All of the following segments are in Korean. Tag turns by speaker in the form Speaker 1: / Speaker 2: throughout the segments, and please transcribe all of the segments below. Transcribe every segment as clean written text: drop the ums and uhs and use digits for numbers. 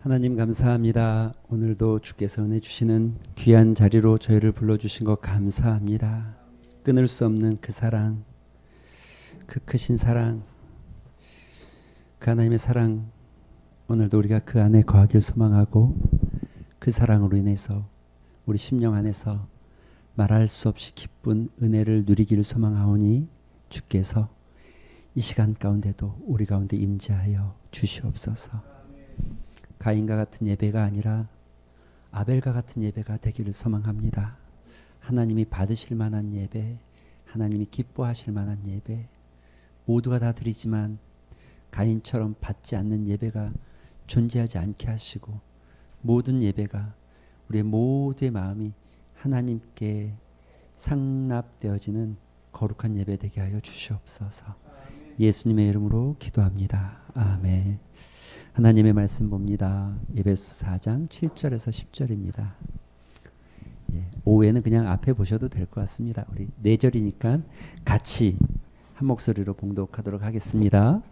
Speaker 1: 하나님 감사합니다. 오늘도 주께서 은혜 주시는 귀한 자리로 저희를 불러주신 것 감사합니다. 끊을 수 없는 그 사랑, 그 크신 사랑, 그 하나님의 사랑, 오늘도 우리가 그 안에 거하길 소망하고 그 사랑으로 인해서 우리 심령 안에서 말할 수 없이 기쁜 은혜를 누리기를 소망하오니 주께서 이 시간 가운데도 우리 가운데 임재하여 주시옵소서. 가인과 같은 예배가 아니라 아벨과 같은 예배가 되기를 소망합니다. 하나님이 받으실 만한 예배, 하나님이 기뻐하실 만한 예배, 모두가 다 드리지만 가인처럼 받지 않는 예배가 존재하지 않게 하시고 모든 예배가 우리의 모두의 마음이 하나님께 상납되어지는 거룩한 예배 되게 하여 주시옵소서. 예수님의 이름으로 기도합니다. 아멘. 하나님의 말씀 봅니다. 에베소 4장 7절에서 10절입니다. 오후에는 그냥 앞에 보셔도 될 것 같습니다. 우리 4절이니까 같이 한 목소리로 봉독하도록 하겠습니다.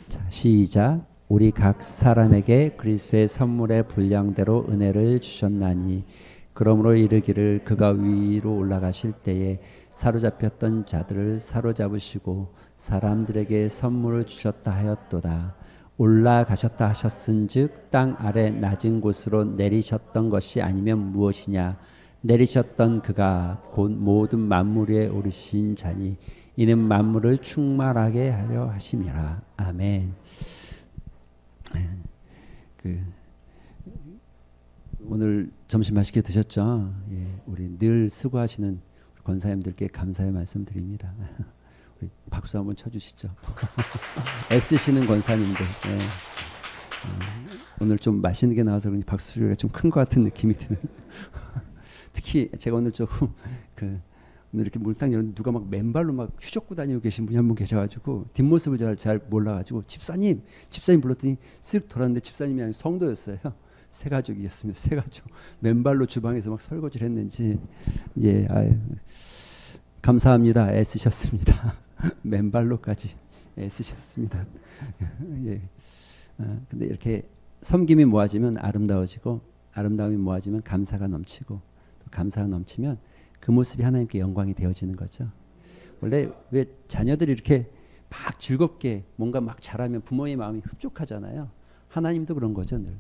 Speaker 1: 자, 시작. 우리 각 사람에게 그리스도의 선물의 분량대로 은혜를 주셨나니 그러므로 이르기를 그가 위로 올라가실 때에 사로잡혔던 자들을 사로잡으시고 사람들에게 선물을 주셨다 하였도다. 올라가셨다 하셨은즉 땅 아래 낮은 곳으로 내리셨던 것이 아니면 무엇이냐. 내리셨던 그가 곧 모든 만물 위에 오르신 자니 이는 만물을 충만하게 하려 하심이라. 아멘. 오늘 점심 맛있게 드셨죠? 우리 늘 수고하시는 권사님들께 감사의 말씀드립니다. 우리 박수 한번 쳐주시죠. 애쓰시는 권사님들. 오늘 좀 맛있는 게 나와서 그런지 박수 소리가 좀 큰 것 같은 느낌이 드는. 특히 제가 오늘 조금 오늘 이렇게 문을 딱 열었는데 누가 막 맨발로 막 휴적고 다니고 계신 분이 한 분 계셔가지고 뒷모습을 잘 몰라가지고 집사님 불렀더니 쓱 돌았는데 집사님이 아니라 성도였어요. 새 가족이었습니다. 새 가족. 맨발로 주방에서 막 설거지를 했는지 감사합니다. 애쓰셨습니다. 맨발로까지 애쓰셨습니다. 근데 이렇게 섬김이 모아지면 아름다워지고 아름다움이 모아지면 감사가 넘치고 또 감사가 넘치면 그 모습이 하나님께 영광이 되어지는 거죠. 원래 왜 자녀들이 이렇게 막 즐겁게 뭔가 막 잘하면 부모의 마음이 흡족하잖아요. 하나님도 그런 거죠. 늘.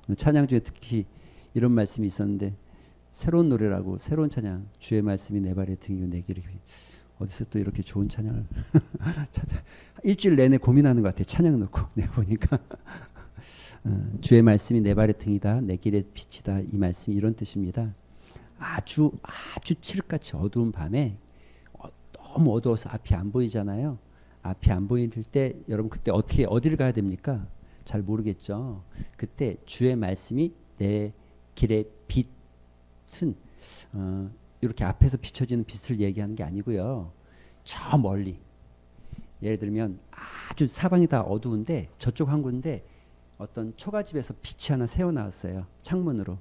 Speaker 1: 오늘 찬양 중에 특히 이런 말씀이 있었는데 새로운 노래라고 새로운 찬양 주의 말씀이 내 발에 등이고 내 길을 어디서 또 이렇게 좋은 찬양을 찾아 일주일 내내 고민하는 것 같아요. 찬양 놓고 내가 보니까 주의 말씀이 내 발의 등이다 내 길의 빛이다 이 말씀이 이런 뜻입니다. 아주 칠흑같이 어두운 밤에 너무 어두워서 앞이 안 보이잖아요. 앞이 안 보일 때 여러분 그때 어디를 가야 됩니까? 잘 모르겠죠. 그때 주의 말씀이 내 길의 빛은 이렇게 앞에서 비춰지는 빛을 얘기하는 게 아니고요. 저 멀리 예를 들면 아주 사방이 다 어두운데 저쪽 한 군데 어떤 초가집에서 빛이 하나 새어 나왔어요. 창문으로.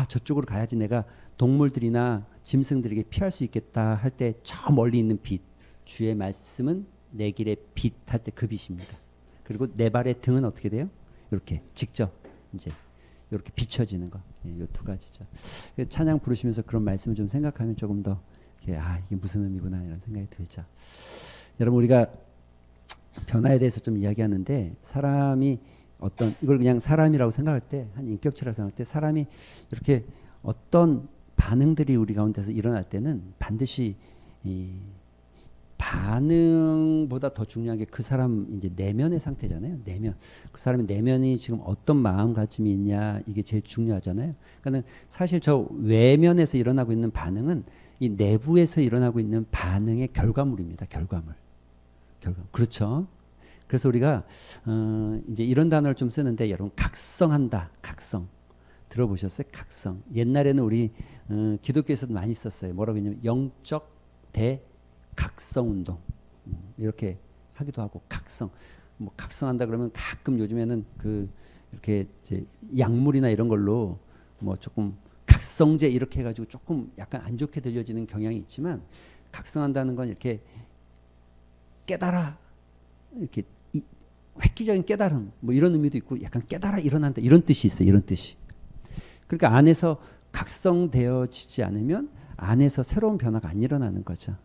Speaker 1: 저쪽으로 가야지 내가 동물들이나 짐승들에게 피할 수 있겠다 할 때 저 멀리 있는 빛. 주의 말씀은 내 길의 빛 할 때 그 빛입니다. 그리고 내 발의 등은 어떻게 돼요? 이렇게 직접 이제 이렇게 비춰지는 거. 이 두 가지죠. 찬양 부르시면서 그런 말씀을 좀 생각하면 조금 더 이게 무슨 의미구나 이런 생각이 들죠. 여러분 우리가 변화에 대해서 좀 이야기하는데 사람이 이걸 그냥 사람이라고 생각할 때 한 인격체라고 생각할 때 사람이 이렇게 어떤 반응들이 우리 가운데서 일어날 때는 반드시 이 반응보다 더 중요한 게 그 사람 이제 내면의 상태잖아요. 내면. 그 사람의 내면이 지금 어떤 마음가짐이 있냐 이게 제일 중요하잖아요. 그러니까 사실 저 외면에서 일어나고 있는 반응은 이 내부에서 일어나고 있는 반응의 결과물입니다. 결과물. 그렇죠. 그래서 우리가 이제 이런 단어를 좀 쓰는데 여러분 각성한다. 각성. 들어보셨어요? 각성. 옛날에는 우리 기독교에서도 많이 썼어요. 뭐라고 했냐면 영적 각성 운동 이렇게 하기도 하고 각성 각성한다 그러면 가끔 요즘에는 이렇게 이제 약물이나 이런 걸로 뭐 조금 각성제 이렇게 해가지고 조금 약간 안 좋게 들려지는 경향이 있지만 각성한다는 건 이렇게 깨달아 이렇게 획기적인 깨달음 뭐 이런 의미도 있고 약간 깨달아 일어난다 이런 뜻이 있어요. 이런 뜻이. 그러니까 안에서 각성되어지지 않으면 안에서 새로운 변화가 안 일어나는 거죠.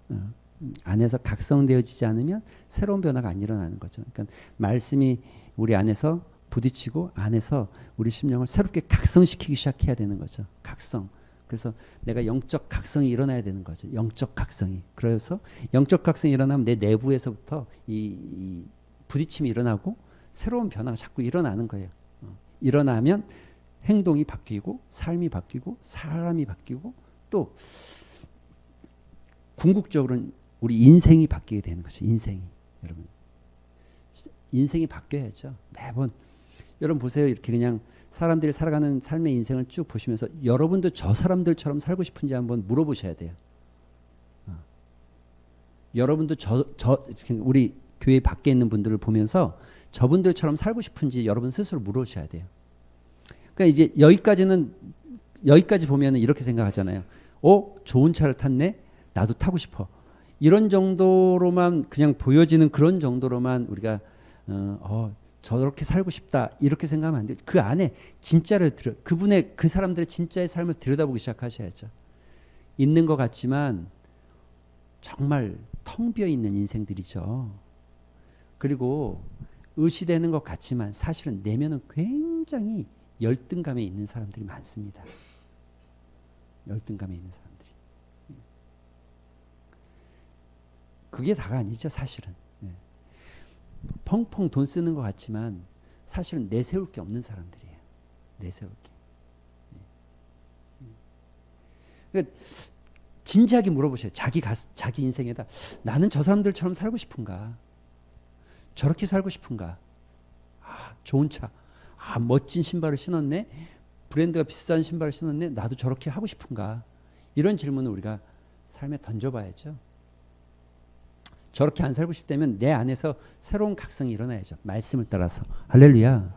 Speaker 1: 안에서 각성되어지지 않으면 새로운 변화가 안 일어나는 거죠. 그러니까 말씀이 우리 안에서 부딪히고 안에서 우리 심령을 새롭게 각성시키기 시작해야 되는 거죠. 각성. 그래서 내가 영적 각성이 일어나야 되는 거죠. 영적 각성이. 그래서 영적 각성이 일어나면 내 내부에서부터 이 부딪힘이 일어나고 새로운 변화가 자꾸 일어나는 거예요. 일어나면 행동이 바뀌고 삶이 바뀌고 사람이 바뀌고 또 궁극적으로는 우리 인생이 바뀌게 되는 거죠. 인생이. 여러분. 인생이 바뀌어야죠. 매번. 여러분 보세요. 이렇게 그냥 사람들이 살아가는 삶의 인생을 쭉 보시면서 여러분도 저 사람들처럼 살고 싶은지 한번 물어보셔야 돼요. 여러분도 우리 교회 밖에 있는 분들을 보면서 저분들처럼 살고 싶은지 여러분 스스로 물으셔야 돼요. 그러니까 이제 여기까지 보면은 이렇게 생각하잖아요. 좋은 차를 탔네. 나도 타고 싶어. 이런 정도로만 그냥 보여지는 그런 정도로만 우리가 저렇게 살고 싶다 이렇게 생각하면 안 돼요. 그 안에 진짜를 그 사람들의 진짜의 삶을 들여다보기 시작하셔야죠. 있는 것 같지만 정말 텅 비어 있는 인생들이죠. 그리고 의시되는 것 같지만 사실은 내면은 굉장히 열등감에 있는 사람들이 많습니다. 열등감에 있는 사람들이. 그게 다가 아니죠, 사실은. 펑펑 돈 쓰는 것 같지만 사실은 내세울 게 없는 사람들이에요. 내세울 게. 그러니까 진지하게 물어보셔요. 자기 인생에다 나는 저 사람들처럼 살고 싶은가? 저렇게 살고 싶은가? 좋은 차. 멋진 신발을 신었네. 브랜드가 비싼 신발을 신었네. 나도 저렇게 하고 싶은가? 이런 질문을 우리가 삶에 던져봐야죠. 저렇게 안 살고 싶다면 내 안에서 새로운 각성이 일어나야죠. 말씀을 따라서. 할렐루야.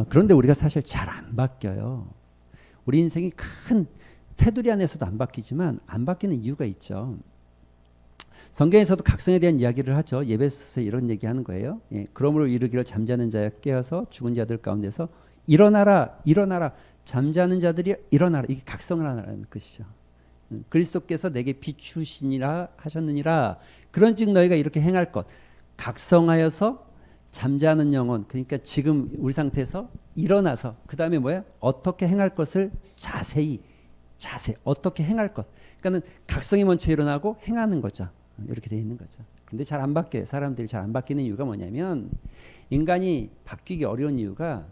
Speaker 1: 그런데 우리가 사실 잘 안 바뀌어요. 우리 인생이 큰 테두리 안에서도 안 바뀌지만 안 바뀌는 이유가 있죠. 성경에서도 각성에 대한 이야기를 하죠. 예배소서에 이런 얘기하는 거예요. 그러므로 이르기를 잠자는 자야 깨어서 죽은 자들 가운데서 일어나라 일어나라 잠자는 자들이 일어나라. 이게 각성을 하라는 것이죠. 그리스도께서 내게 비추시니라 하셨느니라. 그런즉 너희가 이렇게 행할 것 각성하여서 잠자는 영혼 그러니까 지금 우리 상태에서 일어나서 그 다음에 뭐야? 어떻게 행할 것을 자세히 어떻게 행할 것 그러니까는 각성이 먼저 일어나고 행하는 거죠. 이렇게 돼 있는 거죠. 근데 잘 안 바뀌어요. 사람들이 잘 안 바뀌는 이유가 뭐냐면 인간이 바뀌기 어려운 이유가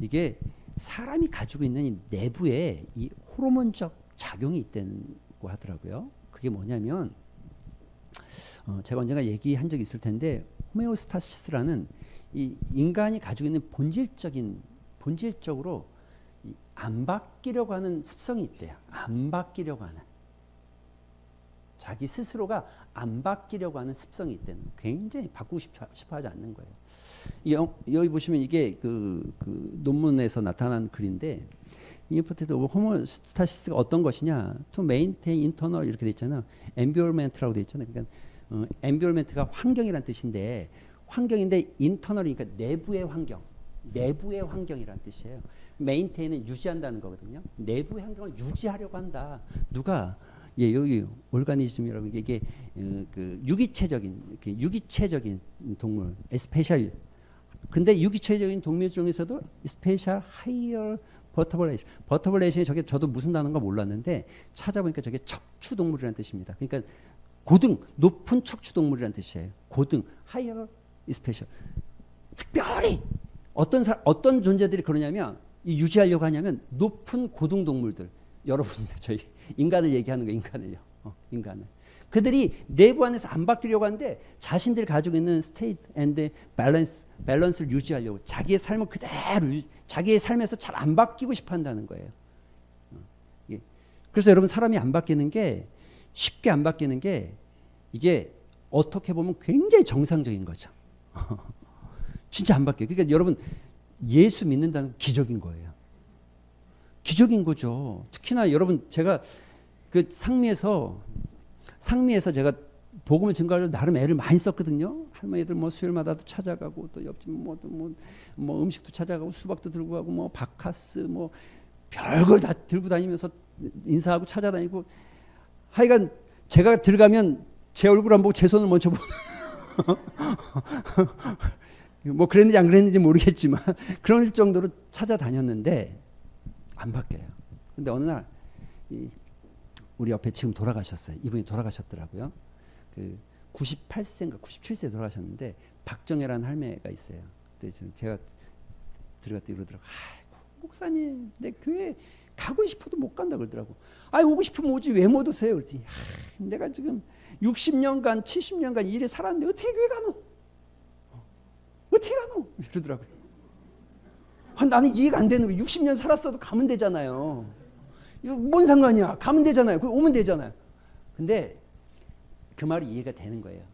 Speaker 1: 이게 사람이 가지고 있는 이 내부에 이 호르몬적 작용이 있다고 하더라고요. 그게 뭐냐면 제가 언젠가 얘기한 적이 있을 텐데 호메오스타시스라는 이 인간이 가지고 있는 본질적으로 안 바뀌려고 하는 습성이 있대요. 안 바뀌려고 하는 자기 스스로가 안 바뀌려고 하는 습성이 있대요. 굉장히 바꾸고 싶어 하지 않는 거예요. 여기 보시면 이게 그 논문에서 나타난 글인데 Important of homeostatis가 어떤 것이냐? To maintain internal 이렇게 돼 있잖아요. environment라고 돼 있잖아요. 그러니까 environment가 환경이란 뜻인데 환경인데 internal이니까 내부의 환경이란 뜻이에요. maintain은 유지한다는 거거든요. 내부의 환경을 유지하려고 한다. 누가 여기 오르가니즘이라고 이게 그 유기체적인 동물, 스페셜. 근데 유기체적인 동물 중에서도 스페셜 하이어 버터블레이션이 저게 저도 무슨 단어인가 몰랐는데 찾아보니까 저게 척추동물이라는 뜻입니다. 그러니까 높은 척추동물이라는 뜻이에요. 하이어 스페셜. 특별히 어떤 존재들이 그러냐면 유지하려고 하냐면 높은 고등동물들. 여러분이나 저희 인간을 얘기하는 거예요. 인간을. 그들이 내부 안에서 안 바뀌려고 하는데 자신들이 가지고 있는 스테이트 앤드 밸런스를 유지하려고 자기의 삶을 그대로 자기의 삶에서 잘 안 바뀌고 싶어 한다는 거예요. 그래서 여러분 사람이 안 바뀌는 게 쉽게 안 바뀌는 게 이게 어떻게 보면 굉장히 정상적인 거죠. 진짜 안 바뀌어요. 그러니까 여러분 예수 믿는다는 건 기적인 거예요. 기적인 거죠. 특히나 여러분 제가 그 상미에서 제가 복음을 증거하려고 나름 애를 많이 썼거든요. 할머니들 뭐 수요일마다도 찾아가고 또 옆집 뭐 음식도 찾아가고 수박도 들고 가고 뭐 바카스 뭐 별걸 다 들고 다니면서 인사하고 찾아다니고 하여간 제가 들어가면 제 얼굴 안 보고 제 손을 먼저 보는 뭐 그랬는지 안 그랬는지 모르겠지만 그럴 정도로 찾아다녔는데 안 바뀌어요. 근데 어느 날 우리 옆에 지금 돌아가셨어요. 이분이 돌아가셨더라고요. 그 98세인가 97세 돌아가셨는데 박정혜라는 할매가 있어요. 근데 제가 들어갔다 이러더라고. 아이고 목사님 내 교회 가고 싶어도 못 간다 그러더라고. 아이 오고 싶으면 오지 왜 못 오세요? 그랬더니 내가 지금 60년간 70년간 일에 살았는데 어떻게 교회 가노? 어떻게 가노? 이러더라고요. 나는 이해가 안 되는 거예요. 60년 살았어도 가면 되잖아요. 이거 뭔 상관이야? 가면 되잖아요. 오면 되잖아요. 근데 그 말이 이해가 되는 거예요.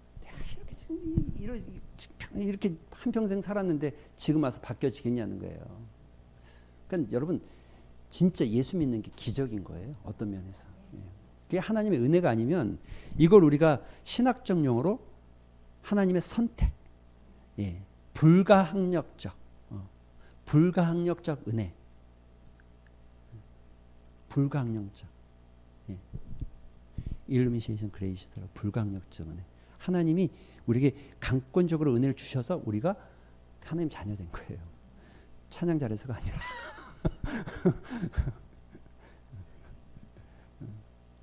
Speaker 1: 내가 이렇게 한평생 살았는데 지금 와서 바뀌어지겠냐는 거예요. 그러니까 여러분 진짜 예수 믿는 게 기적인 거예요. 어떤 면에서. 그게 하나님의 은혜가 아니면 이걸 우리가 신학적 용어로 하나님의 선택, 불가항력적 은혜, 불가항력적, 일루미네이션 그레이시더라고. 불가항력적 은혜. 하나님이 우리에게 강권적으로 은혜를 주셔서 우리가 하나님 자녀된 거예요. 찬양 잘해서가 아니라.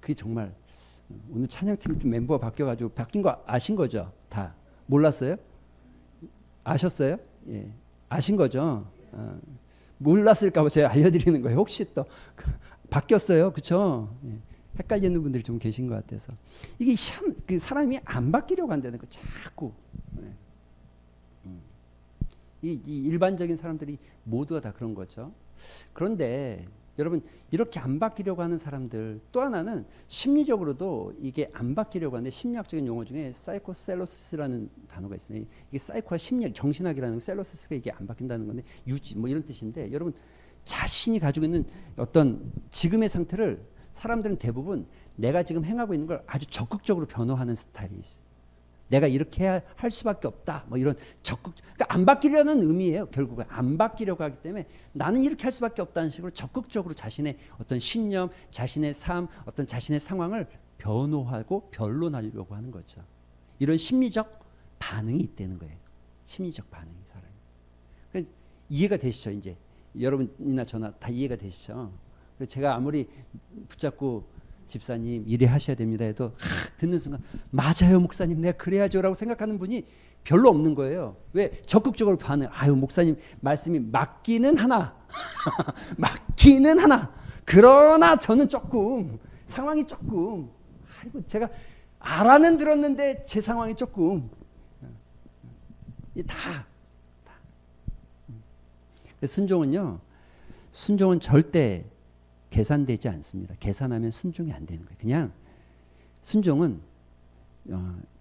Speaker 1: 그게 정말 오늘 찬양팀 좀 멤버가 바뀌어가지고 바뀐 거 아신 거죠? 다 몰랐어요? 아셨어요? 예, 아신 거죠? 몰랐을까봐 제가 알려드리는 거예요. 혹시 또 바뀌었어요, 그렇죠? 예, 헷갈리는 분들이 좀 계신 것 같아서 이게 그 사람이 안 바뀌려고 한다는 거 자꾸. 이 일반적인 사람들이 모두가 다 그런 거죠. 그런데 여러분 이렇게 안 바뀌려고 하는 사람들 또 하나는 심리적으로도 이게 안 바뀌려고 하는데 심리학적인 용어 중에 사이코셀로시스라는 단어가 있습니다. 이게 사이코와 심리학, 정신학이라는 셀로시스가 이게 안 바뀐다는 건데 유지 뭐 이런 뜻인데 여러분 자신이 가지고 있는 어떤 지금의 상태를 사람들은 대부분 내가 지금 행하고 있는 걸 아주 적극적으로 변호하는 스타일이 있어요. 내가 이렇게 해야 할 수밖에 없다. 뭐 이런 그러니까 안 바뀌려는 의미예요. 결국은 안 바뀌려고 하기 때문에 나는 이렇게 할 수밖에 없다는 식으로 적극적으로 자신의 어떤 신념, 자신의 삶, 어떤 자신의 상황을 변호하고 변론하려고 하는 거죠. 이런 심리적 반응이 있다는 거예요. 심리적 반응이 사람이. 그러니까 이해가 되시죠? 이제 여러분이나 저나 다 이해가 되시죠? 제가 아무리 붙잡고 집사님 일에 하셔야 됩니다 해도 듣는 순간 맞아요 목사님 내가 그래야죠라고 생각하는 분이 별로 없는 거예요. 왜? 적극적으로 반응. 아유 목사님 말씀이 맞기는 하나 맞기는 하나 그러나 저는 조금 상황이 조금 아이고 제가 알아는 들었는데 제 상황이 조금 다. 순종은요. 순종은 절대 계산되지 않습니다. 계산하면 순종이 안 되는 거예요. 그냥 순종은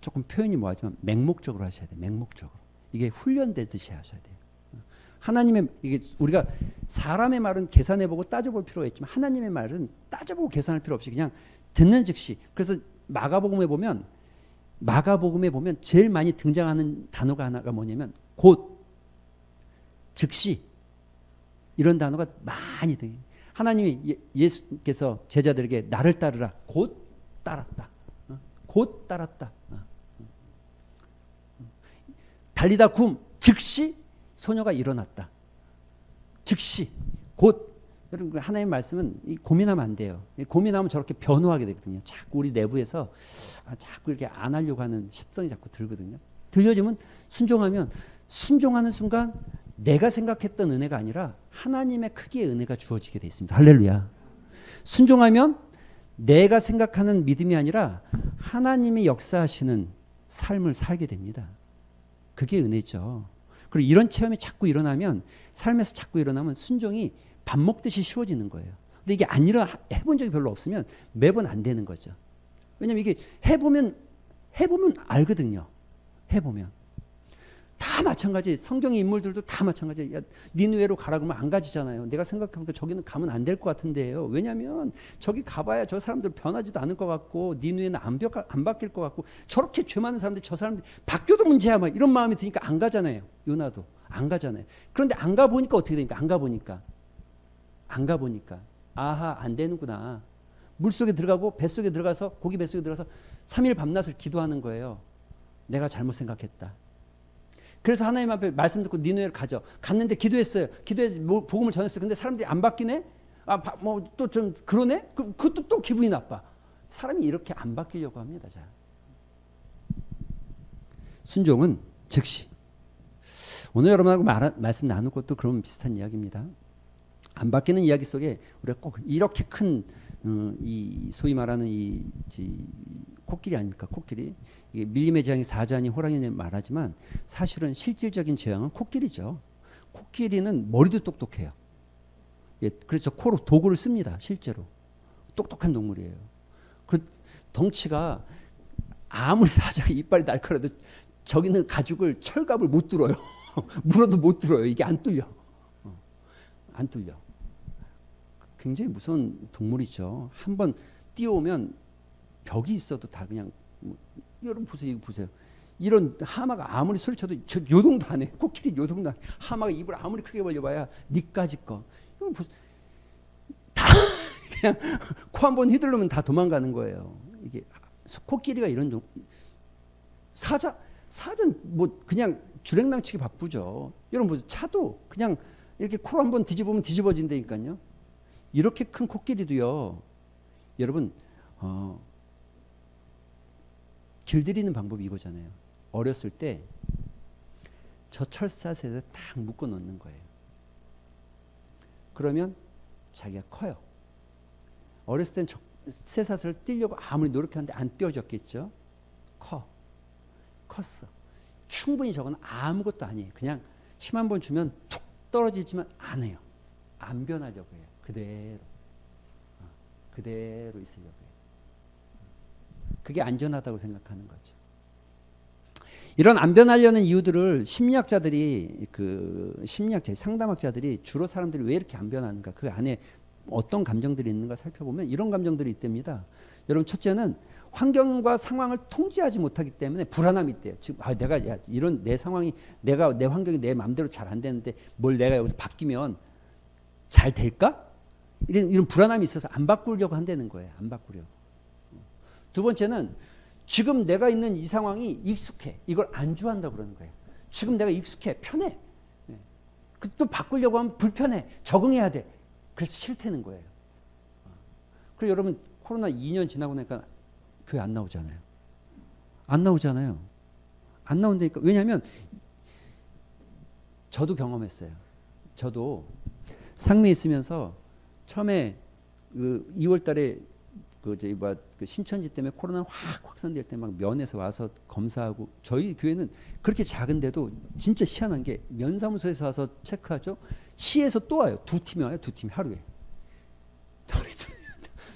Speaker 1: 조금 표현이 뭐하지만 맹목적으로 하셔야 돼요. 맹목적으로. 이게 훈련되듯이 하셔야 돼요. 하나님의 이게 우리가 사람의 말은 계산해보고 따져볼 필요가 있지만 하나님의 말은 따져보고 계산할 필요 없이 그냥 듣는 즉시. 그래서 마가복음에 보면 제일 많이 등장하는 단어가 하나가 뭐냐면 곧, 즉시 이런 단어가 많이 등장해요. 하나님이 예수께서 제자들에게 나를 따르라 곧 따랐다. 곧 따랐다. 달리다 굼 즉시 소녀가 일어났다. 즉시 곧. 여러분 하나님의 말씀은 고민하면 안 돼요. 고민하면 저렇게 변호하게 되거든요. 자꾸 우리 내부에서 자꾸 이렇게 안 하려고 하는 십성이 자꾸 들거든요. 들려지면 순종하면 순종하는 순간 내가 생각했던 은혜가 아니라 하나님의 크기의 은혜가 주어지게 되어 있습니다. 할렐루야. 순종하면 내가 생각하는 믿음이 아니라 하나님이 역사하시는 삶을 살게 됩니다. 그게 은혜죠. 그리고 이런 체험이 자꾸 일어나면 삶에서 자꾸 일어나면 순종이 밥 먹듯이 쉬워지는 거예요. 근데 이게 해본 적이 별로 없으면 매번 안 되는 거죠. 왜냐면 이게 해보면 알거든요. 해보면. 다 마찬가지. 성경의 인물들도 다 마찬가지. 야, 니느웨로 가라 그러면 안 가지잖아요. 내가 생각해보니까 저기는 가면 안 될 것 같은데요. 왜냐하면 저기 가봐야 저 사람들 변하지도 않을 것 같고 니느웨는 안 바뀔 것 같고 저렇게 죄 많은 사람들 저 사람들 바뀌어도 문제야 막 이런 마음이 드니까 안 가잖아요. 요나도 안 가잖아요. 그런데 안 가보니까 어떻게 됩니까? 안 가보니까 아하 안 되는구나. 물속에 들어가고 뱃속에 들어가서 고기 뱃속에 들어가서 3일 밤낮을 기도하는 거예요. 내가 잘못 생각했다. 그래서 하나님 앞에 말씀 듣고 니느웨를 가죠. 갔는데 기도했어요. 기도해 복음을 전했어요. 근데 사람들이 안 바뀌네? 뭐 또 좀 그러네? 그것도 또 기분이 나빠. 사람이 이렇게 안 바뀌려고 합니다. 자. 순종은 즉시. 오늘 여러분하고 말씀 나눌 것도 그런 비슷한 이야기입니다. 안 바뀌는 이야기 속에 우리가 꼭 이렇게 큰 이 소위 말하는 이 코끼리 아닙니까? 코끼리. 이게 밀림의 재앙이 사자니 호랑이는 말하지만 사실은 실질적인 재앙은 코끼리죠. 코끼리는 머리도 똑똑해요. 예, 그래서 코로 도구를 씁니다. 실제로. 똑똑한 동물이에요. 그 덩치가 아무리 사자가 이빨이 날카로워도 저기는 가죽을 철갑을 못 뚫어요. 물어도 못 뚫어요. 이게 안 뚫려. 안 뚫려. 굉장히 무서운 동물이죠. 한번 뛰어오면 벽이 있어도 다 그냥 여러분 보세요. 이거 보세요. 이런 하마가 아무리 소리쳐도 저 요동도 안 해. 코끼리 요동도 안 해. 하마가 입을 아무리 크게 벌려봐야 니까지 거. 이건 다 그냥 코 한번 휘두르면 다 도망가는 거예요. 이게 코끼리가 이런 사자는 뭐 그냥 주랭랑치기 바쁘죠. 여러분 보세요. 차도 그냥 이렇게 코로 한번 뒤집으면 뒤집어진다니까요. 이렇게 큰 코끼리도요. 여러분 길들이는 방법이 이거잖아요. 어렸을 때 저 철사슬에 딱 묶어 놓는 거예요. 그러면 자기가 커요. 어렸을 땐 쇠사슬을 띄려고 아무리 노력했는데 안 띄워졌겠죠. 컸어. 충분히 저건 아무것도 아니에요. 그냥 힘 한 번 주면 툭 떨어지지만 안 해요. 안 변하려고 해요. 그대로 있으려고 해요. 그게 안전하다고 생각하는 거죠. 이런 안 변하려는 이유들을 상담학자들이 주로 사람들이 왜 이렇게 안 변하는가, 그 안에 어떤 감정들이 있는가 살펴보면 이런 감정들이 있답니다. 여러분, 첫째는 환경과 상황을 통제하지 못하기 때문에 불안함이 있대요. 지금 내가 이런 내 상황이 내 환경이 내 마음대로 잘 안 되는데 뭘 내가 여기서 바뀌면 잘 될까? 이런 불안함이 있어서 안 바꾸려고 한다는 거예요. 안 바꾸려고. 두 번째는 지금 내가 있는 이 상황이 익숙해. 이걸 안주한다고 그러는 거예요. 지금 내가 익숙해. 편해. 또 바꾸려고 하면 불편해. 적응해야 돼. 그래서 싫다는 거예요. 그리고 여러분, 코로나 2년 지나고 나니까 교회 안 나오잖아요. 안 나온다니까. 왜냐하면 저도 경험했어요. 저도 상미에 있으면서 처음에 그 2월 달에 그 신천지 때문에 코로나 확 확산될 때 막 면에서 와서 검사하고, 저희 교회는 그렇게 작은데도 진짜 희한한 게 면사무소에서 와서 체크하죠. 시에서 또 와요. 두 팀이 와요. 두 팀이 하루에.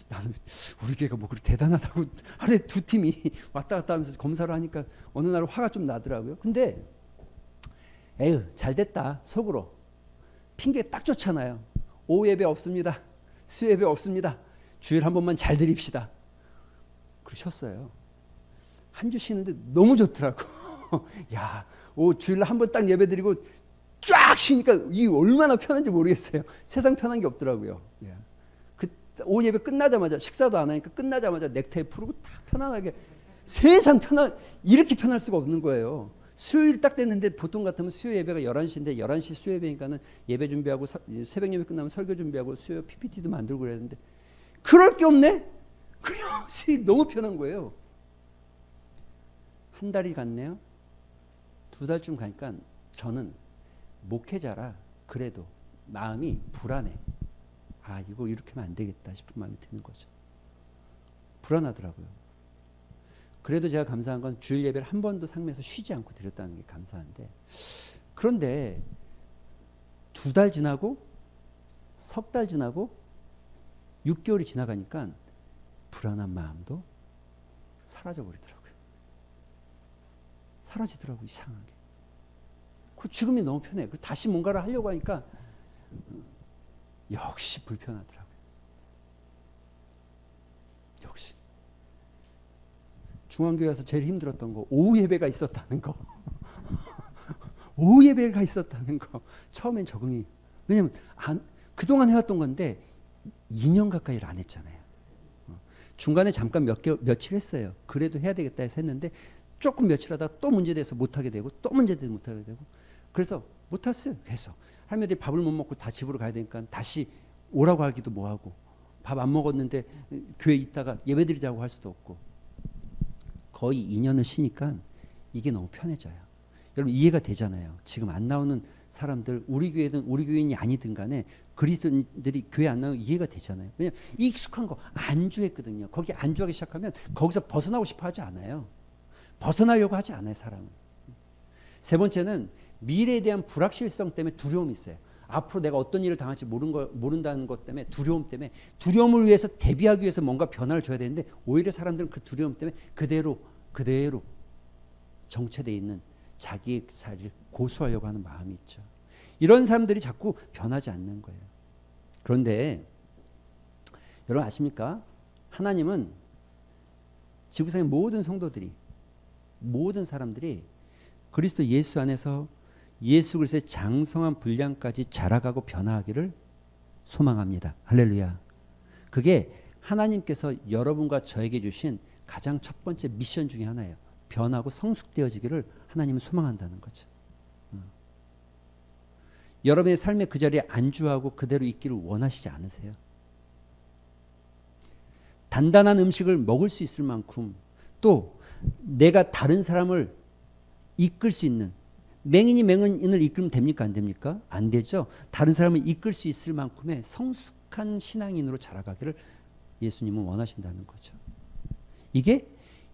Speaker 1: 나는 우리 교회가 뭐 그렇게 대단하다고 하루에 두 팀이 왔다 갔다 하면서 검사를 하니까 어느 날 화가 좀 나더라고요. 근데 에휴 잘 됐다 속으로. 핑계 딱 좋잖아요. 오후 예배 없습니다. 수요 예배 없습니다. 주일 한 번만 잘 드립시다. 그러셨어요. 한 주 쉬는데 너무 좋더라고. 야, 주일 한 번 딱 예배 드리고 쫙 쉬니까 이 얼마나 편한지 모르겠어요. 세상 편한 게 없더라고요. 예. 오후 예배 끝나자마자, 식사도 안 하니까 끝나자마자 넥타이 풀고 딱 편안하게, 세상 이렇게 편할 수가 없는 거예요. 수요일 딱 됐는데 보통 같으면 수요 예배가 11시인데 11시 수요 예배니까는 예배 준비하고 새벽 예배 끝나면 설교 준비하고 수요 PPT도 만들고 그랬는데 그럴 게 없네. 그냥 너무 편한 거예요. 한 달이 갔네요. 2달쯤 가니까 저는 목회자라 그래도 마음이 불안해. 이거 이렇게 하면 안 되겠다 싶은 마음이 드는 거죠. 불안하더라고요. 그래도 제가 감사한 건 주일 예배를 한 번도 상면에서 쉬지 않고 드렸다는 게 감사한데, 그런데 2달 지나고 석 달 지나고 6개월이 지나가니까 불안한 마음도 사라져 버리더라고요. 사라지더라고요. 이상하게. 그 지금이 너무 편해. 다시 뭔가를 하려고 하니까 역시 불편하더라고요. 역시. 중앙교회 와서 제일 힘들었던 거 오후 예배가 있었다는 거. 오후 예배가 있었다는 거. 처음엔 적응이. 왜냐면 그동안 해왔던 건데 2년 가까이를 안 했잖아요. 중간에 잠깐 며칠 했어요. 그래도 해야 되겠다 해서 했는데 조금 며칠 하다가 또 문제돼서 못하게 되고 또 문제돼서 못하게 되고 그래서 못했어요. 계속. 할머니들이 밥을 못 먹고 다 집으로 가야 되니까 다시 오라고 하기도 뭐하고 밥 안 먹었는데 교회 있다가 예배드리자고 할 수도 없고 거의 2년을 쉬니까 이게 너무 편해져요. 여러분 이해가 되잖아요. 지금 안 나오는 사람들 우리 교회든 우리 교인이 아니든 간에 그리스도인들이 교회 안 나오면 이해가 되잖아요. 왜냐하면 익숙한 거 안주했거든요. 거기 안주하기 시작하면 거기서 벗어나고 싶어 하지 않아요. 벗어나려고 하지 않아요. 사람은. 세 번째는 미래에 대한 불확실성 때문에 두려움이 있어요. 앞으로 내가 어떤 일을 당할지 모른다는 것 때문에 두려움 때문에 대비하기 위해서 뭔가 변화를 줘야 되는데 오히려 사람들은 그 두려움 때문에 그대로 정체되어 있는 자기의 삶을 고수하려고 하는 마음이 있죠. 이런 사람들이 자꾸 변하지 않는 거예요. 그런데 여러분 아십니까? 하나님은 지구상의 모든 성도들이 모든 사람들이 그리스도 예수 안에서 예수 그리스도의 장성한 분량까지 자라가고 변화하기를 소망합니다. 할렐루야. 그게 하나님께서 여러분과 저에게 주신 가장 첫 번째 미션 중에 하나예요. 변하고 성숙되어지기를 하나님은 소망한다는 거죠. 여러분의 삶의 그 자리에 안주하고 그대로 있기를 원하시지 않으세요? 단단한 음식을 먹을 수 있을 만큼 또 내가 다른 사람을 이끌 수 있는 맹인이 맹인을 이끌면 됩니까? 안 됩니까? 안 되죠. 다른 사람을 이끌 수 있을 만큼의 성숙한 신앙인으로 자라가기를 예수님은 원하신다는 거죠. 이게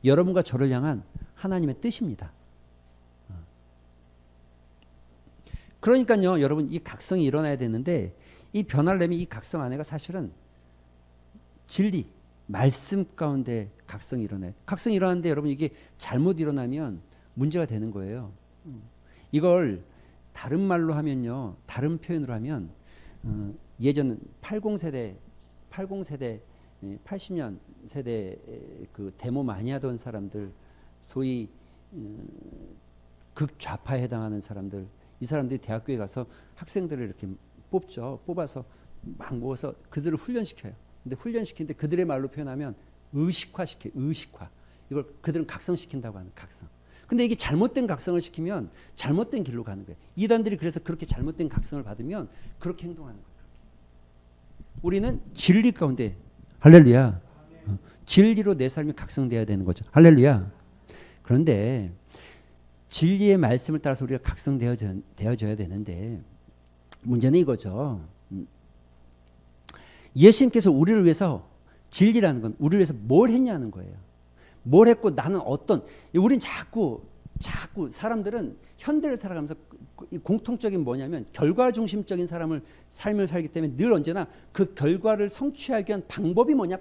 Speaker 1: 여러분과 저를 향한 하나님의 뜻입니다. 그러니까요, 여러분 이 각성이 일어나야 되는데 이 변화를 내면 이 각성 안에가 사실은 진리, 말씀 가운데 각성이 일어나요. 각성이 일어나는데 여러분 이게 잘못 일어나면 문제가 되는 거예요. 이걸 다른 말로 하면요, 다른 표현으로 하면 예전 80세대 80년 세대 그 데모 많이 하던 사람들, 소위 극좌파에 해당하는 사람들, 이 사람들이 대학교에 가서 학생들을 이렇게 뽑아서 막 모아서 그들을 훈련시켜요. 근데 훈련시키는데 그들의 말로 표현하면 의식화시켜요. 의식화. 이걸 그들은 각성시킨다고 하는 각성. 근데 이게 잘못된 각성을 시키면 잘못된 길로 가는 거예요. 이단들이 그래서 그렇게 잘못된 각성을 받으면 그렇게 행동하는 거예요. 우리는 진리 가운데 할렐루야. 진리로 내 삶이 각성돼야 되는 거죠. 할렐루야. 그런데 진리의 말씀을 따라서 우리가 각성되어져야 되는데 문제는 이거죠. 예수님께서 우리를 위해서 진리라는 건 우리를 위해서 뭘 했냐는 거예요. 뭘 했고 나는 우린 자꾸 사람들은 현대를 살아가면서 공통적인 뭐냐면 결과 중심적인 삶을 살기 때문에 늘 언제나 그 결과를 성취하기 위한 방법이 뭐냐,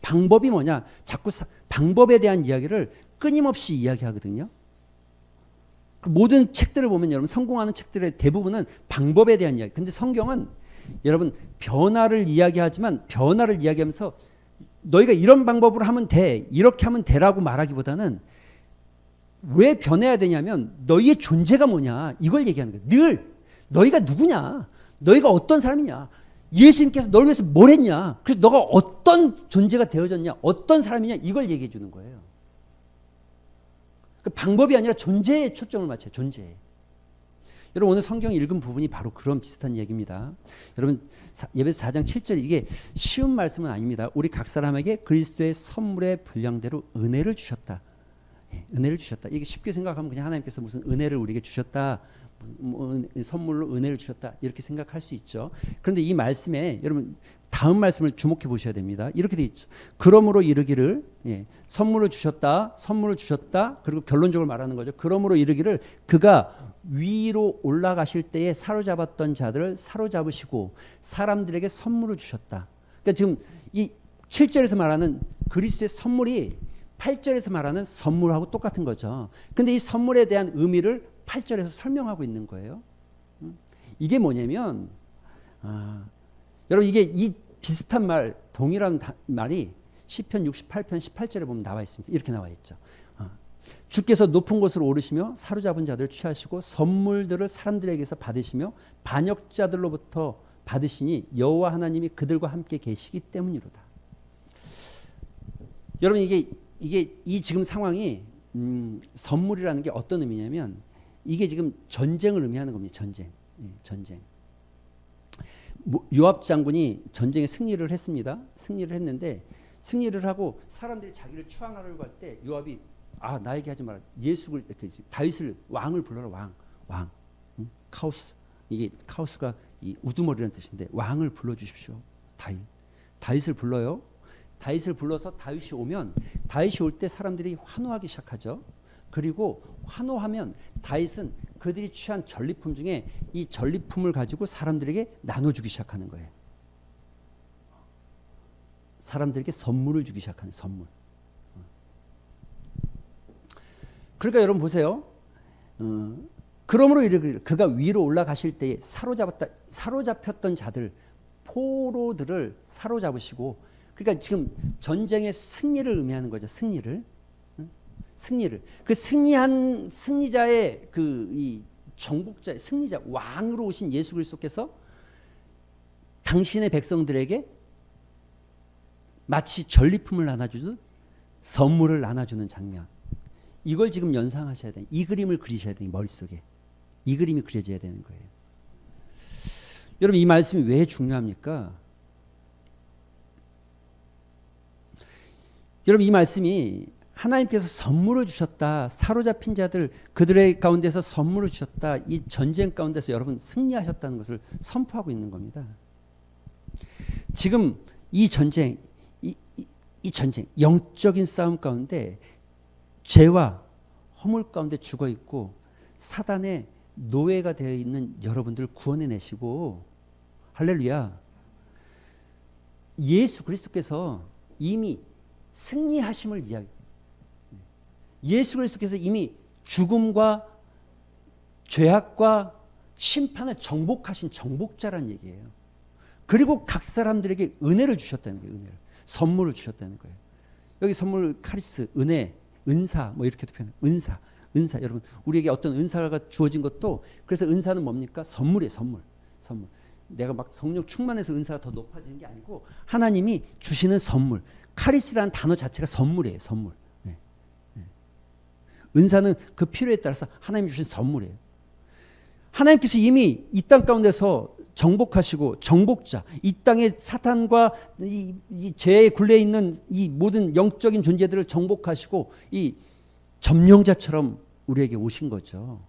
Speaker 1: 방법이 뭐냐, 자꾸 방법에 대한 이야기를 끊임없이 이야기하거든요. 모든 책들을 보면 여러분 성공하는 책들의 대부분은 방법에 대한 이야기. 근데 성경은 여러분 변화를 이야기하지만 변화를 이야기하면서 너희가 이런 방법으로 하면 돼, 이렇게 하면 되라고 말하기보다는 왜 변해야 되냐면 너희의 존재가 뭐냐 이걸 얘기하는 거예요. 늘 너희가 누구냐, 너희가 어떤 사람이냐, 예수님께서 너를 위해서 뭘 했냐, 그래서 너가 어떤 존재가 되어졌냐, 어떤 사람이냐 이걸 얘기해 주는 거예요. 그 방법이 아니라 존재에 초점을 맞춰요. 존재에. 여러분 오늘 성경 읽은 부분이 바로 그런 비슷한 얘기입니다. 여러분 예배서 4장 7절 이게 쉬운 말씀은 아닙니다. 우리 각 사람에게 그리스도의 선물의 분량대로 은혜를 주셨다. 은혜를 주셨다. 이게 쉽게 생각하면 그냥 하나님께서 무슨 은혜를 우리에게 주셨다, 선물로 은혜를 주셨다 이렇게 생각할 수 있죠. 그런데 이 말씀에 여러분 다음 말씀을 주목해 보셔야 됩니다. 이렇게 돼 있죠. 그러므로 이르기를, 선물을 주셨다, 그리고 결론적으로 말하는 거죠. 그러므로 이르기를 그가 위로 올라가실 때에 사로잡았던 자들을 사로잡으시고 사람들에게 선물을 주셨다. 그러니까 지금 이 7절에서 말하는 그리스도의 선물이 8절에서 말하는 선물하고 똑같은 거죠. 근데 이 선물에 대한 의미를 8절에서 설명하고 있는 거예요. 이게 뭐냐면 여러분 이게 이 비슷한 말 동일한 말이 시편 68편 18절에 보면 나와 있습니다. 이렇게 나와 있죠. 주께서 높은 곳으로 오르시며 사로잡은 자들을 취하시고 선물들을 사람들에게서 받으시며 반역자들로부터 받으시니 여호와 하나님이 그들과 함께 계시기 때문이로다. 여러분 이게 이 지금 상황이 선물이라는 게 어떤 의미냐면 이게 지금 전쟁을 의미하는 겁니다. 전쟁. 요압 장군이 전쟁에 승리를 했습니다. 승리를 했는데 승리를 하고 사람들이 자기를 추앙하려고 할 때 요압이 나에게 하지 마라. 다윗을 왕을 불러라. 왕. 카오스. 이게 카오스가 이 우두머리라는 뜻인데 왕을 불러 주십시오. 다윗을 불러요. 다윗을 불러서 다윗이 오면 다윗이 올 때 사람들이 환호하기 시작하죠. 그리고 환호하면 다윗은 그들이 취한 전리품 중에 이 전리품을 가지고 사람들에게 나눠주기 시작하는 거예요. 사람들에게 선물을 주기 시작하는 선물. 그러니까 여러분 보세요. 그러므로 그가 위로 올라가실 때에 사로잡혔던 자들, 포로들을 사로잡으시고, 그러니까 지금 전쟁의 승리를 의미하는 거죠. 승리를. 그 승리한 승리자의 이 정복자, 승리자, 왕으로 오신 예수 그리스도께서 당신의 백성들에게 마치 전리품을 나눠주듯 선물을 나눠주는 장면. 이걸 지금 연상하셔야 돼요. 이 그림을 그리셔야 돼요. 머릿속에. 이 그림이 그려져야 되는 거예요. 여러분 이 말씀이 왜 중요합니까? 여러분 이 말씀이 하나님께서 선물을 주셨다. 사로잡힌 자들 그들의 가운데서 선물을 주셨다. 이 전쟁 가운데서 여러분 승리하셨다는 것을 선포하고 있는 겁니다. 지금 이 전쟁, 이 전쟁, 영적인 싸움 가운데 죄와 허물 가운데 죽어 있고 사단의 노예가 되어 있는 여러분들을 구원해내시고, 할렐루야, 예수 그리스도께서 이미 승리하심을 예수 그리스도께서 이미 죽음과 죄악과 심판을 정복하신 정복자라는 얘기예요. 그리고 각 사람들에게 은혜를 주셨다는 거예요. 은혜를. 선물을 주셨다는 거예요. 여기 선물 카리스, 은혜, 은사 뭐 이렇게도 표현해요. 은사. 여러분 우리에게 어떤 은사가 주어진 것도, 그래서 은사는 뭡니까? 선물이에요. 선물. 내가 막 성령 충만해서 은사가 더 높아지는 게 아니고 하나님이 주시는 선물. 카리스라는 단어 자체가 선물이에요. 선물. 네. 은사는 그 필요에 따라서 하나님이 주신 선물이에요. 하나님께서 이미 이 땅 가운데서 정복하시고 정복자, 이 땅의 사탄과 이 죄에 굴려 있는 이 모든 영적인 존재들을 정복하시고 이 점령자처럼 우리에게 오신 거죠.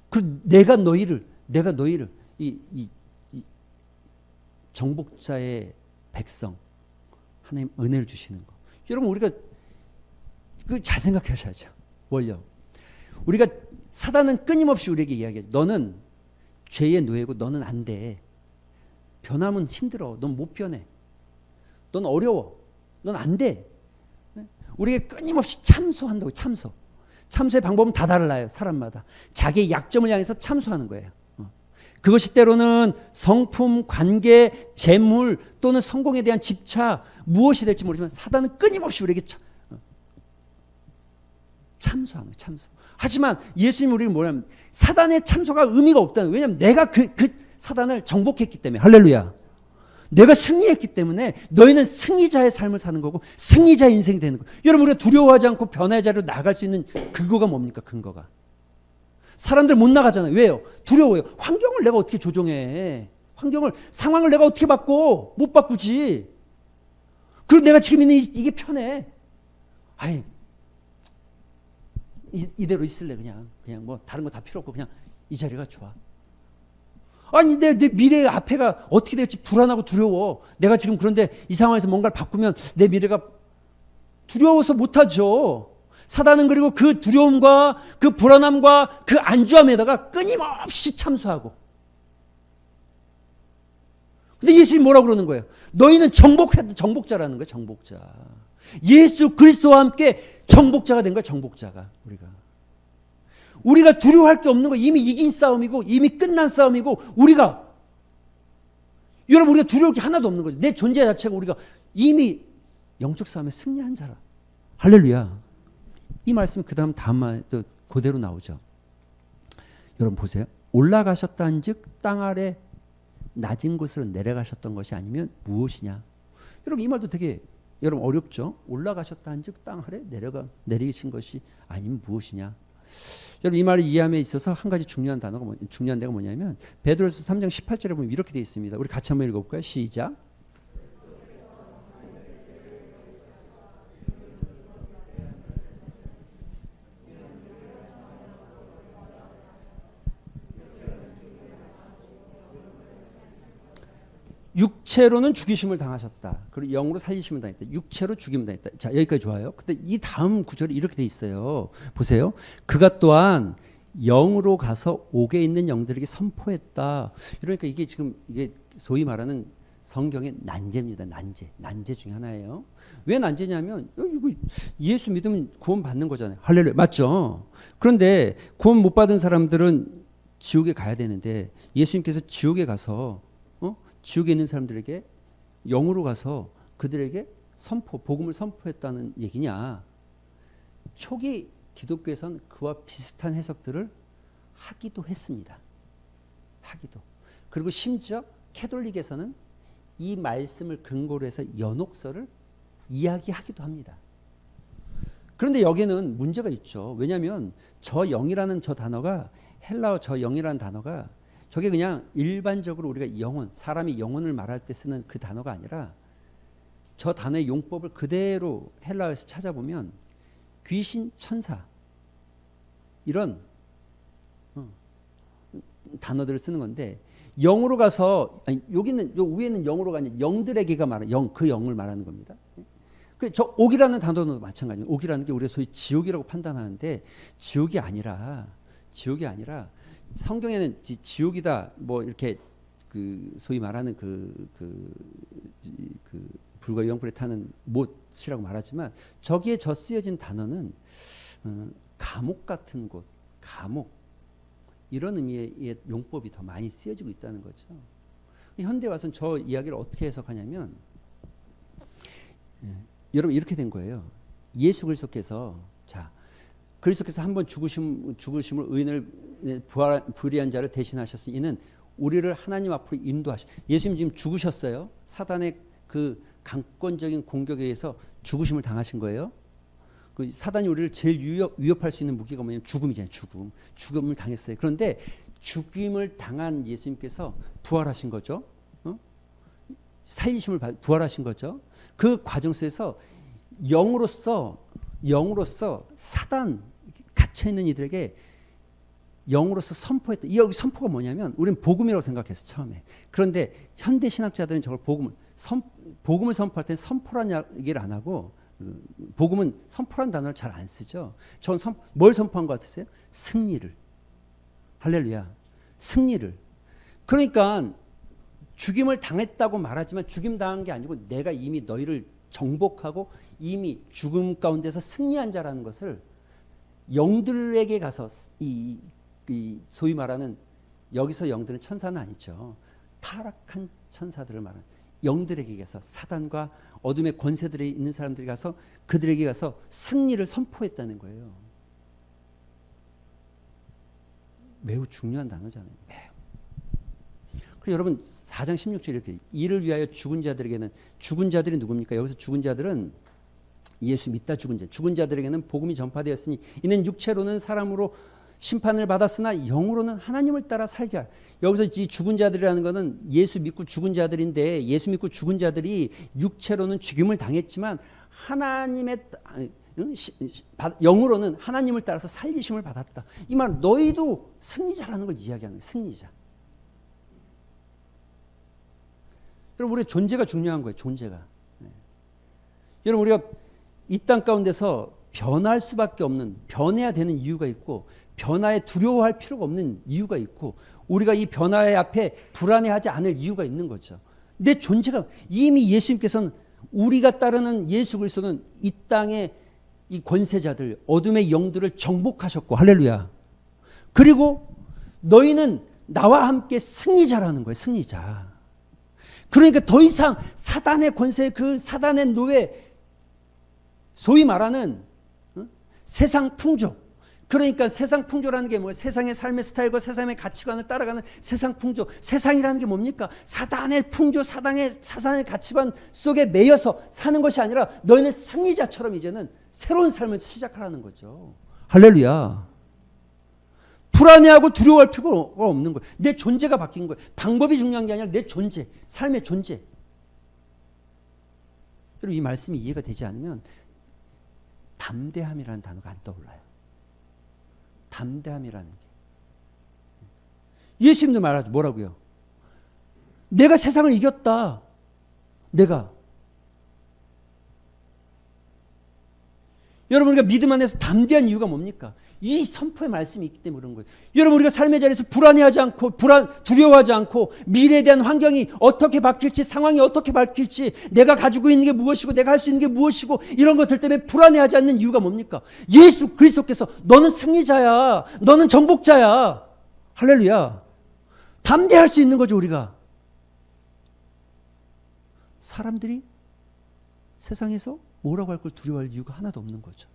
Speaker 1: 그 내가 너희를 이 정복자의 백성, 하나님 은혜를 주시는 거. 여러분 우리가 그 잘 생각하셔야죠. 뭘요? 우리가 사단은 끊임없이 우리에게 이야기해. 너는 죄의 노예고 너는 안 돼. 변하면 힘들어. 넌 못 변해. 넌 어려워. 넌 안 돼. 우리에게 끊임없이 참소한다고. 참소의 방법은 다 달라요. 사람마다. 자기의 약점을 향해서 참소하는 거예요. 그것이 때로는 성품, 관계, 재물 또는 성공에 대한 집착, 무엇이 될지 모르지만 사단은 끊임없이 우리에게 참소하는 거예요. 참소. 하지만 예수님 우리는 뭐냐면 사단의 참소가 의미가 없다는 거예요. 왜냐하면 내가 그 사단을 정복했기 때문에. 할렐루야. 내가 승리했기 때문에 너희는 승리자의 삶을 사는 거고 승리자의 인생이 되는 거예요. 여러분 우리가 두려워하지 않고 변화의 자리로 나갈 수 있는 근거가 뭡니까? 근거가. 사람들 못 나가잖아요. 왜요? 두려워요. 환경을 내가 어떻게 조정해? 상황을 내가 어떻게 바꿔? 못 바꾸지. 그리고 내가 지금 있는 이게 편해. 아이, 이대로 있을래. 그냥 뭐 다른 거 다 필요 없고 그냥 이 자리가 좋아. 아니 내 미래의 앞에가 어떻게 될지 불안하고 두려워. 내가 지금 그런데 이 상황에서 뭔가를 바꾸면 내 미래가 두려워서 못하죠. 사단은 그리고 그 두려움과 그 불안함과 그 안주함에다가 끊임없이 참소하고. 근데 예수님이 뭐라고 그러는 거예요? 너희는 정복자라는 거예요. 정복자. 예수 그리스도와 함께 정복자가 된 거예요. 정복자가. 우리가 두려워할 게 없는 거 이미 이긴 싸움이고 이미 끝난 싸움이고 여러분 우리가 두려울 게 하나도 없는 거죠. 내 존재 자체가 우리가 이미 영적 싸움에 승리한 자라. 할렐루야. 이 말씀이 그 다음 또 그대로 나오죠. 여러분 보세요. 올라가셨다는 즉 땅 아래 낮은 곳으로 내려가셨던 것이 아니면 무엇이냐. 여러분 이 말도 되게 여러분 어렵죠. 올라가셨다는 즉 땅 아래 내리신 것이 아니면 무엇이냐. 여러분 이 말을 이해함에 있어서 한 가지 중요한 데가 뭐냐면 베드로서 3장 18절에 보면 이렇게 되어 있습니다. 우리 같이 한번 읽어볼까요? 시작. 육체로는 죽이심을 당하셨다. 그리고 영으로 살리심을 당했다. 육체로 죽임을 당했다. 자, 여기까지 좋아요. 근데 이 다음 구절이 이렇게 돼 있어요. 보세요. 그가 또한 영으로 가서 옥에 있는 영들에게 선포했다. 그러니까 이게 지금 이게 소위 말하는 성경의 난제입니다. 난제 중에 하나예요. 왜 난제냐면 이거 예수 믿으면 구원 받는 거잖아요. 할렐루야. 맞죠? 그런데 구원 못 받은 사람들은 지옥에 가야 되는데 예수님께서 지옥에 가서 지옥에 있는 사람들에게 영으로 가서 그들에게 복음을 선포했다는 얘기냐. 초기 기독교에서는 그와 비슷한 해석들을 하기도 했습니다. 그리고 심지어 캐톨릭에서는 이 말씀을 근거로 해서 연옥서를 이야기하기도 합니다. 그런데 여기는 문제가 있죠. 왜냐하면 저 영이라는 저 단어가 헬라어 저 영이라는 단어가 저게 그냥 일반적으로 우리가 영혼, 사람이 영혼을 말할 때 쓰는 그 단어가 아니라 저 단어의 용법을 그대로 헬라어에서 찾아보면 귀신, 천사 이런 단어들을 쓰는 건데 영으로 가서 여기는 요 위에는 영으로 가는 영들에게가 말하는 그 영을 말하는 겁니다. 저 옥이라는 단어도 마찬가지예요. 옥이라는 게 우리가 소위 지옥이라고 판단하는데 지옥이 아니라 성경에는 지옥이다 뭐 이렇게 그 소위 말하는 그 불과 유황불에 타는 못이라고 말하지만 저기에 저 쓰여진 단어는 감옥 같은 곳, 감옥 이런 의미의 용법이 더 많이 쓰여지고 있다는 거죠. 현대 와서는 저 이야기를 어떻게 해석하냐면 여러분 이렇게 된 거예요. 예수 그리스도께서 그리스도께서 한번 죽으심을 의인을 불의한 자를 대신하셨으니 이는 우리를 하나님 앞으로 인도하시. 예수님 지금 죽으셨어요. 사단의 그 강권적인 공격에 의해서 죽으심을 당하신 거예요. 그 사단이 우리를 제일 위협할 수 있는 무기가 뭐냐면 죽음이잖아요. 죽음을 당했어요. 그런데 죽임을 당한 예수님께서 부활하신 거죠. 부활하신 거죠. 그 과정 속에서 영으로서 사단 갇혀 있는 이들에게 영으로서 선포했다. 이 여기 선포가 뭐냐면 우리는 복음이라고 생각했어 처음에. 그런데 현대 신학자들은 저걸 복음을 선포할 때는 선포라는 얘기를 안 하고 복음은 선포란 단어를 잘 안 쓰죠. 저는 뭘 선포한 것 같으세요? 승리를. 할렐루야. 승리를. 그러니까 죽임을 당했다고 말하지만 죽임 당한 게 아니고 내가 이미 너희를 정복하고 이미 죽음 가운데서 승리한 자라는 것을 영들에게 가서 이 소위 말하는 여기서 영들은 천사는 아니죠. 타락한 천사들을 말하는 영들에게 가서 사단과 어둠의 권세들이 있는 사람들이 가서 그들에게 가서 승리를 선포했다는 거예요. 매우 중요한 단어잖아요. 매우. 그리고 여러분 4장 16절 이렇게 이를 위하여 죽은 자들에게는 죽은 자들이 누굽니까? 여기서 죽은 자들은 예수 믿다 죽은 자들에게는 복음이 전파되었으니 이는 육체로는 사람으로 심판을 받았으나 영으로는 하나님을 따라 살게 하라. 여기서 이 죽은 자들이라는 것은 예수 믿고 죽은 자들인데 예수 믿고 죽은 자들이 육체로는 죽임을 당했지만 영으로는 하나님을 따라서 살리심을 받았다. 이 말 너희도 승리자라는 걸 이야기하는 거예요. 승리자. 여러분 우리의 존재가 중요한 거예요. 존재가. 여러분 우리가 이 땅 가운데서 변할 수밖에 없는 변해야 되는 이유가 있고 변화에 두려워할 필요가 없는 이유가 있고 우리가 이 변화의 앞에 불안해하지 않을 이유가 있는 거죠. 내 존재가 이미 예수님께서는 우리가 따르는 예수 그리스도는 이 땅의 이 권세자들 어둠의 영들을 정복하셨고 할렐루야. 그리고 너희는 나와 함께 승리자라는 거예요. 승리자. 그러니까 더 이상 사단의 권세, 그 사단의 노예, 소위 말하는 세상 풍조. 그러니까 세상 풍조라는 게 뭐예요? 세상의 삶의 스타일과 세상의 가치관을 따라가는 세상 풍조. 세상이라는 게 뭡니까? 사단의 풍조, 사단의 가치관 속에 매여서 사는 것이 아니라 너희는 승리자처럼 이제는 새로운 삶을 시작하라는 거죠. 할렐루야. 불안해하고 두려워할 필요가 없는 거예요. 내 존재가 바뀐 거예요. 방법이 중요한 게 아니라 내 존재, 삶의 존재. 여러분 이 말씀이 이해가 되지 않으면 담대함이라는 단어가 안 떠올라요. 담대함이라는 게. 예수님도 말하죠. 뭐라고요? 내가 세상을 이겼다. 내가. 여러분 우리가 믿음 안에서 담대한 이유가 뭡니까? 이 선포의 말씀이 있기 때문에 그런 거예요. 여러분 우리가 삶의 자리에서 불안해하지 않고 두려워하지 않고 미래에 대한 환경이 어떻게 바뀔지 상황이 어떻게 바뀔지 내가 가지고 있는 게 무엇이고 내가 할 수 있는 게 무엇이고 이런 것들 때문에 불안해하지 않는 이유가 뭡니까? 예수 그리스도께서 너는 승리자야. 너는 정복자야. 할렐루야. 담대할 수 있는 거죠 우리가. 사람들이 세상에서 뭐라고 할 걸 두려워할 이유가 하나도 없는 거죠.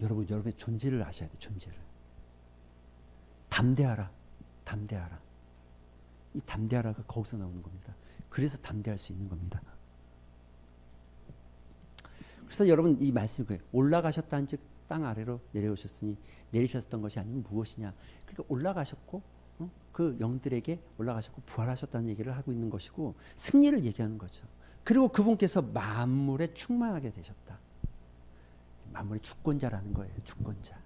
Speaker 1: 여러분의 존재를 아셔야 돼. 존재를. 담대하라. 담대하라. 이 담대하라가 거기서 나오는 겁니다. 그래서 담대할 수 있는 겁니다. 그래서 여러분 이 말씀이 그래요. 올라가셨다 한즉 땅 아래로 내려오셨으니 내리셨던 것이 아니면 무엇이냐. 그러니까 올라가셨고 그 영들에게 올라가셨고 부활하셨다는 얘기를 하고 있는 것이고 승리를 얘기하는 거죠. 그리고 그분께서 만물에 충만하게 되셨다. 만물의 주권자라는 거예요. 주권자.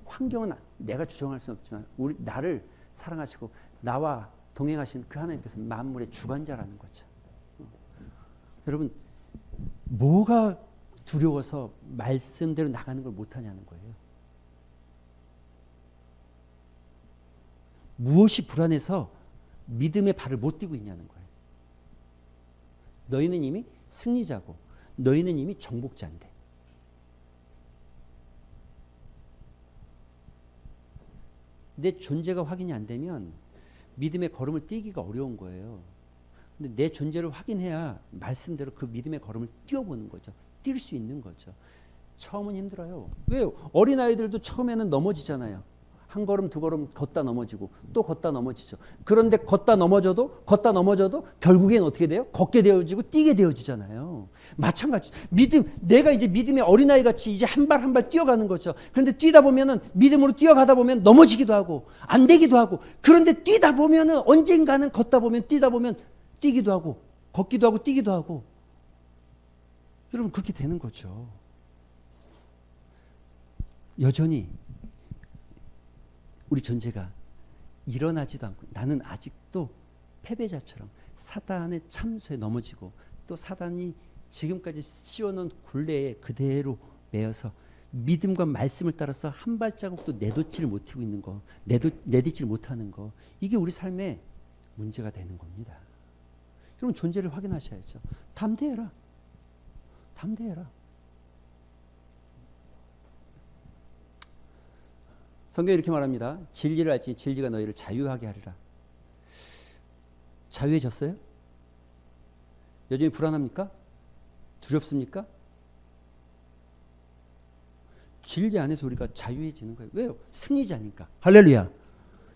Speaker 1: 환경은 내가 주장할 수는 없지만 나를 사랑하시고 나와 동행하신 그 하나님께서 만물의 주관자라는 거죠. 여러분 뭐가 두려워서 말씀대로 나가는 걸 못하냐는 거예요. 무엇이 불안해서 믿음의 발을 못 띄고 있냐는 거예요. 너희는 이미 승리자고 너희는 이미 정복자인데. 내 존재가 확인이 안 되면 믿음의 걸음을 띄기가 어려운 거예요. 근데 내 존재를 확인해야 말씀대로 그 믿음의 걸음을 띄워보는 거죠. 뛸 수 있는 거죠. 처음은 힘들어요. 왜요? 어린아이들도 처음에는 넘어지잖아요. 한 걸음 두 걸음 걷다 넘어지고 또 걷다 넘어지죠. 그런데 걷다 넘어져도 결국엔 어떻게 돼요? 걷게 되어지고 뛰게 되어지잖아요. 마찬가지. 내가 이제 믿음의 어린아이 같이 이제 한 발 한 발 뛰어가는 거죠. 그런데 뛰다 보면은 믿음으로 뛰어가다 보면 넘어지기도 하고 안 되기도 하고 그런데 뛰다 보면은 언젠가는 걷다 보면 뛰다 보면 뛰기도 하고 걷기도 하고 뛰기도 하고 여러분 그렇게 되는 거죠. 여전히 우리 존재가 일어나지도 않고 나는 아직도 패배자처럼 사단의 참소에 넘어지고 또 사단이 지금까지 씌워놓은 굴레에 그대로 매여서 믿음과 말씀을 따라서 한 발자국도 내딛지를 못하고 있는 거, 내딛지를 못하는 거 이게 우리 삶의 문제가 되는 겁니다. 여러분 존재를 확인하셔야죠. 담대해라. 담대해라. 성경이 이렇게 말합니다. 진리를 알지 진리가 너희를 자유하게 하리라. 자유해졌어요? 여전히 불안합니까? 두렵습니까? 진리 안에서 우리가 자유해지는 거예요. 왜요? 승리자니까. 할렐루야.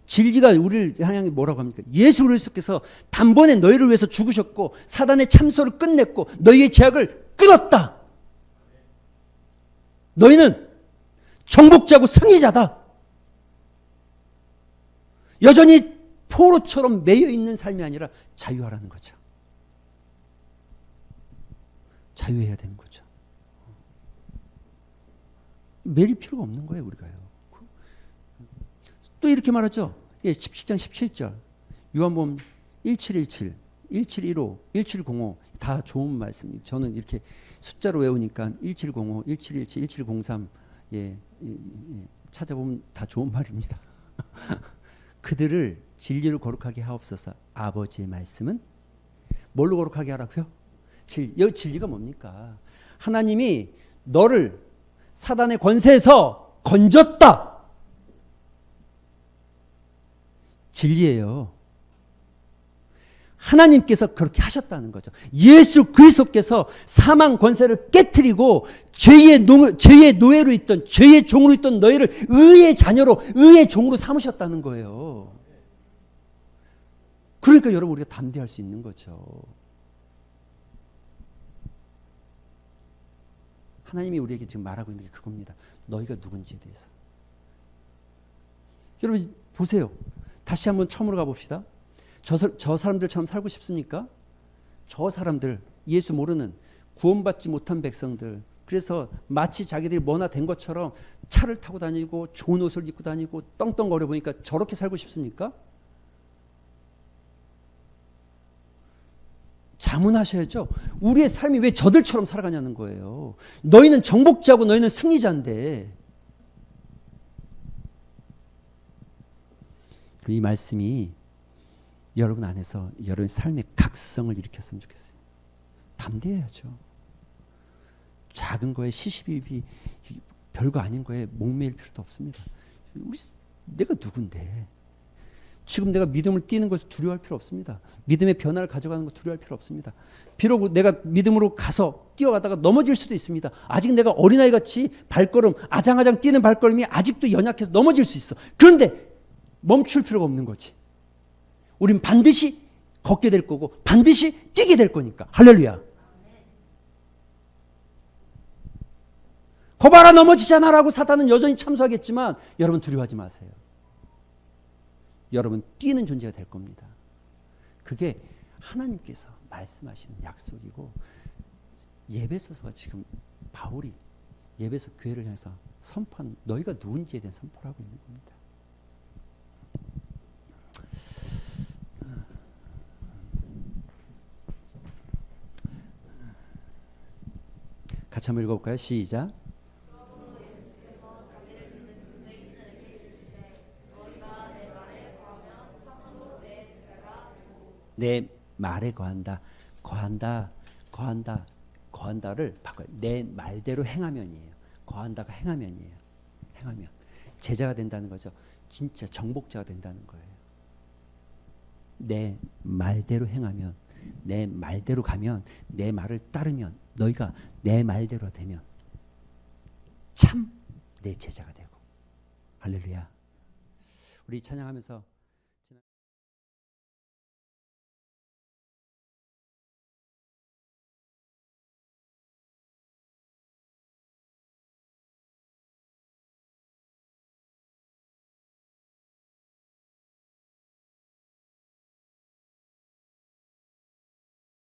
Speaker 1: 진리가 우리를 향해 뭐라고 합니까? 예수 그리스도께서 단번에 너희를 위해서 죽으셨고 사단의 참소를 끝냈고 너희의 제약을 끊었다. 너희는 정복자고 승리자다. 여전히 포로처럼 매여 있는 삶이 아니라 자유하라는 거죠. 자유해야 되는 거죠. 매일 필요가 없는 거예요, 우리가요. 또 이렇게 말하죠. 예, 17장 17절. 요한복음 1717, 1715, 1705 다 좋은 말씀입니다. 저는 이렇게 숫자로 외우니까 1705, 1717, 1703 찾아보면 다 좋은 말입니다. 그들을 진리로 거룩하게 하옵소서. 아버지의 말씀은 뭘로 거룩하게 하라고요? 진리가 뭡니까? 하나님이 너를 사단의 권세에서 건졌다. 진리예요. 하나님께서 그렇게 하셨다는 거죠. 예수 그리스도께서 사망 권세를 깨뜨리고 죄의 노예로 있던, 죄의 종으로 있던 너희를 의의 자녀로, 의의 종으로 삼으셨다는 거예요. 그러니까 여러분 우리가 담대할 수 있는 거죠. 하나님이 우리에게 지금 말하고 있는 게 그겁니다. 너희가 누군지에 대해서. 여러분 보세요. 다시 한번 처음으로 가봅시다. 저 사람들처럼 살고 싶습니까? 저 사람들, 예수 모르는 구원받지 못한 백성들, 그래서 마치 자기들이 뭐나 된 것처럼 차를 타고 다니고 좋은 옷을 입고 다니고 떵떵거려 보니까 저렇게 살고 싶습니까? 자문하셔야죠. 우리의 삶이 왜 저들처럼 살아가냐는 거예요. 너희는 정복자고 너희는 승리자인데. 이 말씀이 여러분 안에서 여러분의 삶의 각성을 일으켰으면 좋겠어요. 담대해야죠. 작은 거에 시시비비 별거 아닌 거에 목매일 필요도 없습니다. 내가 누군데? 지금 내가 믿음을 띄는 것을 두려워할 필요 없습니다. 믿음의 변화를 가져가는 거 두려워할 필요 없습니다. 비록 내가 믿음으로 가서 뛰어가다가 넘어질 수도 있습니다. 아직 내가 어린아이같이 발걸음 아장아장 뛰는 발걸음이 아직도 연약해서 넘어질 수 있어. 그런데 멈출 필요가 없는 거지. 우린 반드시 걷게 될 거고 반드시 뛰게 될 거니까. 할렐루야. 거봐라 넘어지잖아라고 사단은 여전히 참소하겠지만 여러분 두려워하지 마세요. 여러분 뛰는 존재가 될 겁니다. 그게 하나님께서 말씀하시는 약속이고 예배소서가 지금 바울이 예배소 교회를 향해서 선포한 너희가 누군지에 대한 선포를 하고 있는 겁니다. 같이 한번 읽어볼까요? 시작. 내 말에 거한다. 거한다를 바꿔요. 내 말대로 행하면이에요. 거한다가 행하면이에요. 행하면. 제자가 된다는 거죠. 진짜 정복자가 된다는 거예요. 내 말대로 행하면, 내 말대로 가면, 내 말을 따르면, 너희가 내 말대로 되면 참 내 제자가 되고. 할렐루야. 우리 찬양하면서